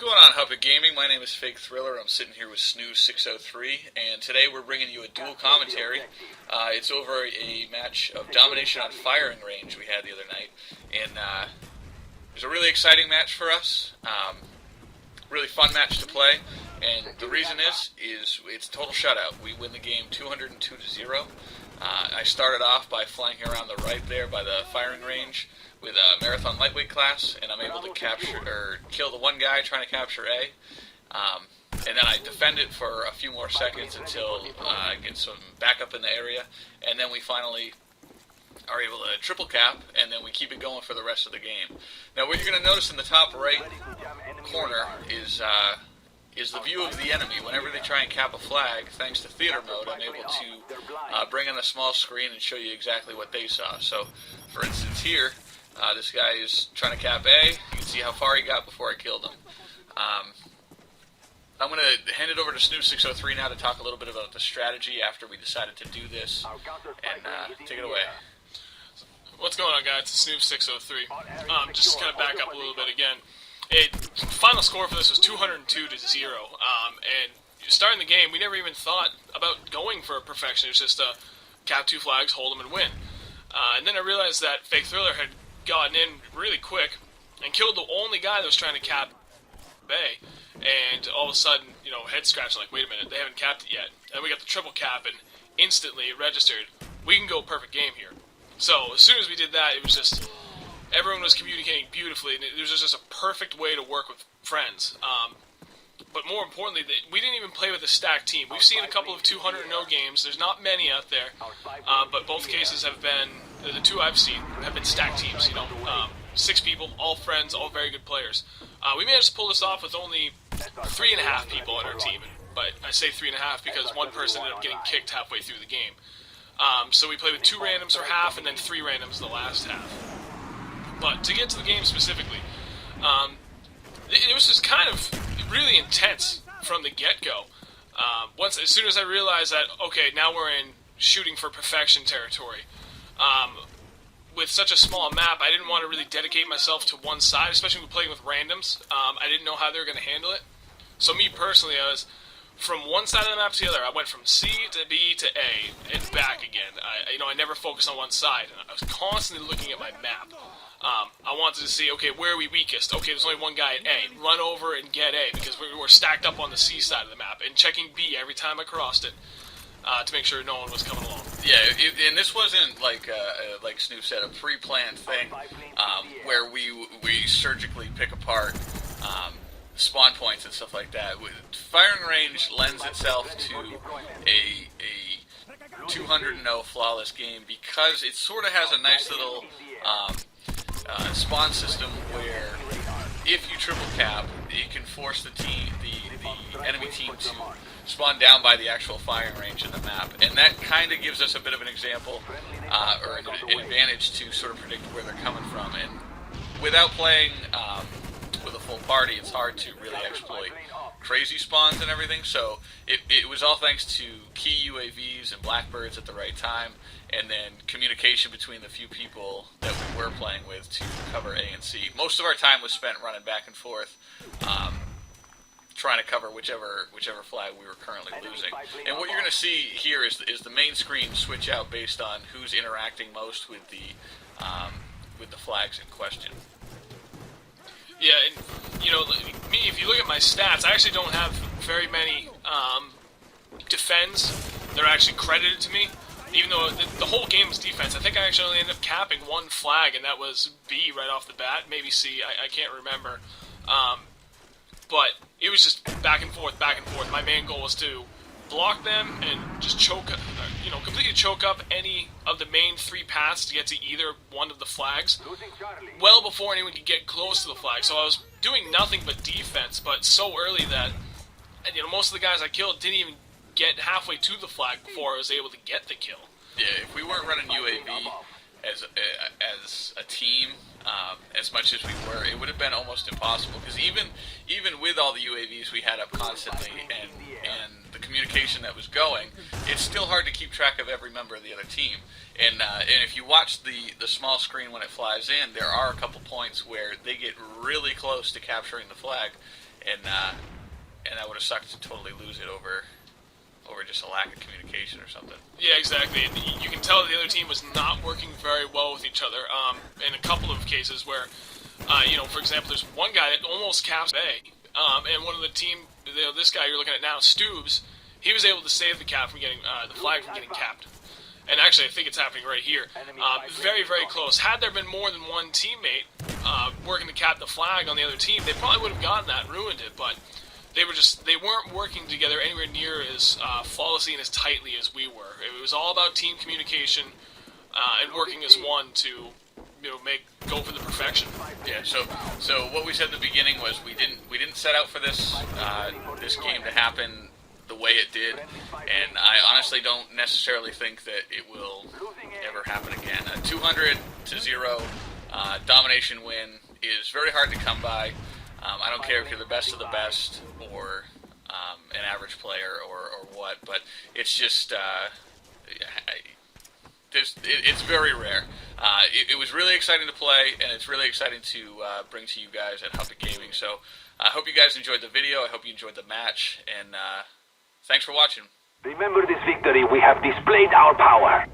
going on, Huppet Gaming? My name is Fake Thriller. I'm sitting here with Snooze603, and today we're bringing you a dual commentary. It's over a match of Domination on Firing Range we had the other night, and it was a really exciting match for us. Really fun match to play, and the reason is it's a total shutout. We win the game 202-0. I started off by flanking around the right there by the firing range with a marathon lightweight class, and I'm able to capture or kill the one guy trying to capture A. And then I defend it for a few more seconds until I get some backup in the area, and then we finally are able to triple cap, and then we keep it going for the rest of the game. Now, what you're going to notice in the top right corner is the view of the enemy. Whenever they try and cap a flag, thanks to theater mode, I'm able to bring on a small screen and show you exactly what they saw. So, for instance, here, this guy is trying to cap A. You can see how far he got before I killed him. I'm going to hand it over to Snooze603 now to talk a little bit about the strategy after we decided to do this, and take it away. What's going on, guys? It's Snooze603. Just kind of back up a little bit again. Final score for this was 202-0, and starting the game, we never even thought about going for perfection. It was just cap two flags, hold them, and win. And then I realized that Fake Thriller had gotten in really quick and killed the only guy that was trying to cap A. And all of a sudden, head scratching, like, wait a minute, they haven't capped it yet. And we got the triple cap, and instantly it registered, we can go perfect game here. So as soon as we did that, it was just, everyone was communicating beautifully, and it was just a perfect way to work with friends. But more importantly, we didn't even play with a stacked team. We've seen a couple of 200-0 games. There's not many out there, but both cases have been, the two I've seen, have been stacked teams. 6 people, all friends, all very good players. We managed to pull this off with only 3.5 people on our team. But I say 3.5 because one person ended up getting kicked halfway through the game. So we played with 2 randoms for half and then 3 randoms in the last half. But to get to the game specifically, it was just kind of really intense from the get-go. As soon as I realized that, okay, now we're in shooting for perfection territory, with such a small map, I didn't want to really dedicate myself to one side, especially with playing with randoms. I didn't know how they were going to handle it. So me personally, I was from one side of the map to the other. I went from C to B to A and back again. I never focused on one side. I was constantly looking at my map. I wanted to see, okay, where are we weakest? Okay, there's only one guy at A. Run over and get A, because we're stacked up on the C side of the map, and checking B every time I crossed it to make sure no one was coming along. Yeah, and this wasn't like Snoop said, a pre-planned thing where we surgically pick apart spawn points and stuff like that. Firing range lends itself to a 200-0 flawless game because it sort of has a nice little spawn system where if you triple cap, it can force the enemy team to spawn down by the actual firing range in the map, and that kind of gives us a bit of an example or an advantage to sort of predict where they're coming from. And without playing with a full party, it's hard to really exploit crazy spawns and everything, so it was all thanks to key UAVs and Blackbirds at the right time, and then communication between the few people that we were playing with to cover A and C. Most of our time was spent running back and forth, trying to cover whichever flag we were currently losing. And what you're going to see here is the main screen switch out based on who's interacting most with the flags in question. Yeah, and me, if you look at my stats, I actually don't have very many defends that are actually credited to me. Even though the whole game was defense, I think I actually only ended up capping one flag, and that was B right off the bat, maybe C, I can't remember. But it was just back and forth, back and forth. My main goal was to block them and just completely choke up any of the main 3 paths to get to either one of the flags well before anyone could get close to the flag. So I was doing nothing but defense, but so early that most of the guys I killed didn't even get halfway to the flag before I was able to get the kill. Yeah, if we weren't running UAV as a team, as much as we were, it would have been almost impossible, because even with all the UAVs we had up constantly and the communication that was going, it's still hard to keep track of every member of the other team. And if you watch the small screen when it flies in, there are a couple points where they get really close to capturing the flag, and that would have sucked to totally lose it over just a lack of communication or something. Yeah, exactly. And you can tell the other team was not working very well with each other. In a couple of cases where, for example, there's one guy that almost caps A, and one of the team, this guy you're looking at now, Stoobs, he was able to save the cap from getting the flag from getting capped. And actually, I think it's happening right here. Very, very close. Had there been more than one teammate working to cap the flag on the other team, they probably would have gotten that, ruined it. But they weren't working together anywhere near as flawlessly and as tightly as we were. It was all about team communication and working as one to go for the perfection. Yeah. So what we said in the beginning was we didn't set out for this game to happen the way it did, and I honestly don't necessarily think that it will ever happen again. 200-0 domination win is very hard to come by. I don't care if you're the best of the best or an average player or what, but it's just it's very rare. It was really exciting to play, and it's really exciting to bring to you guys at Huppet Gaming. So I hope you guys enjoyed the video. I hope you enjoyed the match, and thanks for watching. Remember this victory, we have displayed our power.